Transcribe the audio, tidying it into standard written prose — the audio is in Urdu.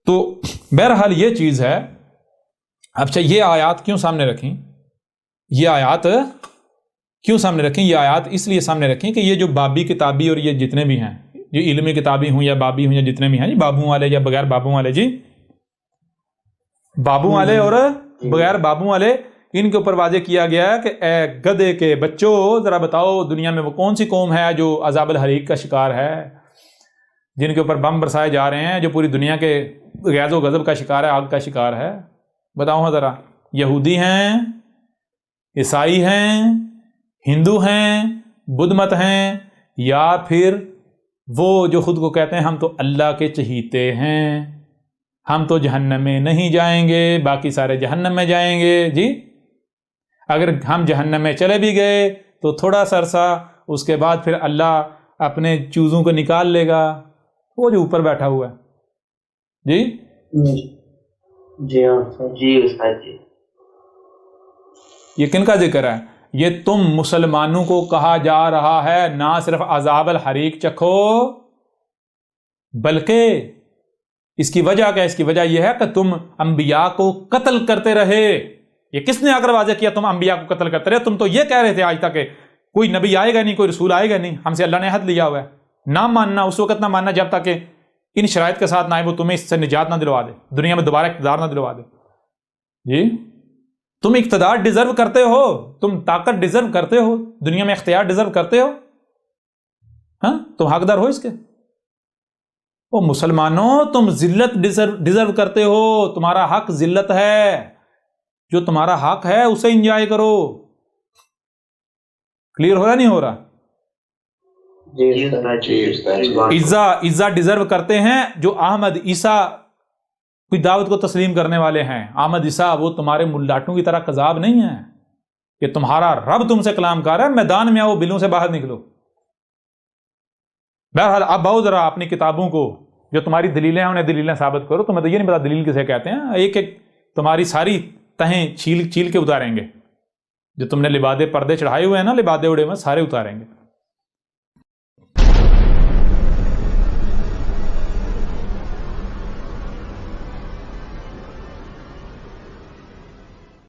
تو بہرحال یہ چیز ہے. اچھا یہ آیات کیوں سامنے رکھیں؟ یہ آیات کیوں سامنے رکھیں؟ یہ آیات اس لیے سامنے رکھیں کہ یہ جو بابی کتابی اور یہ جتنے بھی ہیں، جو علمی کتابی ہوں یا بابی ہوں یا جتنے بھی ہیں، جی بابوں والے یا بغیر بابوں والے، جی بابوں والے اور بغیر بابوں والے، ان کے اوپر واضح کیا گیا ہے کہ اے گدھے کے بچوں، ذرا بتاؤ دنیا میں وہ کون سی قوم ہے جو عذاب الحریق کا شکار ہے، جن کے اوپر بم برسائے جا رہے ہیں، جو پوری دنیا کے غیظ و غضب کا شکار ہے، آگ کا شکار ہے؟ بتاؤ ہاں ذرا. یہودی ہیں، عیسائی ہیں، ہندو ہیں، بدھ مت ہیں، یا پھر وہ جو خود کو کہتے ہیں ہم تو اللہ کے چہیتے ہیں، ہم تو جہنم میں نہیں جائیں گے، باقی سارے جہنم میں جائیں گے. جی اگر ہم جہنم میں چلے بھی گئے تو تھوڑا سا عرصہ، اس کے بعد پھر اللہ اپنے چوزوں کو نکال لے گا، وہ جو اوپر بیٹھا ہوا ہے. جی جی ہاں جی استاد جی. یہ کن کا ذکر ہے؟ یہ تم مسلمانوں کو کہا جا رہا ہے نہ صرف عذاب الحریق چکھو، بلکہ اس کی وجہ کیا ہے؟ اس کی وجہ یہ ہے کہ تم انبیاء کو قتل کرتے رہے. یہ کس نے آ کر واضح کیا تم انبیاء کو قتل کرتے رہے؟ تم تو یہ کہہ رہے تھے آج تک کہ کوئی نبی آئے گا نہیں، کوئی رسول آئے گا نہیں، ہم سے اللہ نے عہد لیا ہوا ہے. نہ ماننا، اس وقت نہ ماننا جب تک کہ ان شرائط کے ساتھ نہ آئے، وہ تمہیں اس سے نجات نہ دلوا دے، دنیا میں دوبارہ اقتدار نہ دلوا دے. جی تم اقتدار ڈیزرو کرتے ہو، تم طاقت ڈیزرو کرتے ہو، دنیا میں اختیار ڈیزرو کرتے ہو، ہاں تم حقدار ہو اس کے. او مسلمانوں، تم ذلت ڈیزرو کرتے ہو، تمہارا حق ذلت ہے، جو تمہارا حق ہے اسے انجوائے کرو. کلیئر ہو یا نہیں ہو رہا؟ عزت ڈیزرو کرتے ہیں جو احمد عیسیٰ کوئی دعوت کو تسلیم کرنے والے ہیں. احمد عیسیٰ وہ تمہارے ملاٹوں کی طرح کذاب نہیں ہے کہ تمہارا رب تم سے کلام کر رہا ہے، میدان میں آؤ، بلوں سے باہر نکلو. بہرحال اب آؤ ذرا اپنی کتابوں کو، جو تمہاری دلیلیں ہیں انہیں دلیلیں ثابت کرو. تمہیں تو یہ نہیں پتا دلیل کسے کہتے ہیں. ایک ایک تمہاری ساری تہیں چھیل کے اتاریں گے. جو تم نے لبادے پردے چڑھائے ہوئے ہیں نا، لبادے اڑے ہوئے سارے اتاریں گے.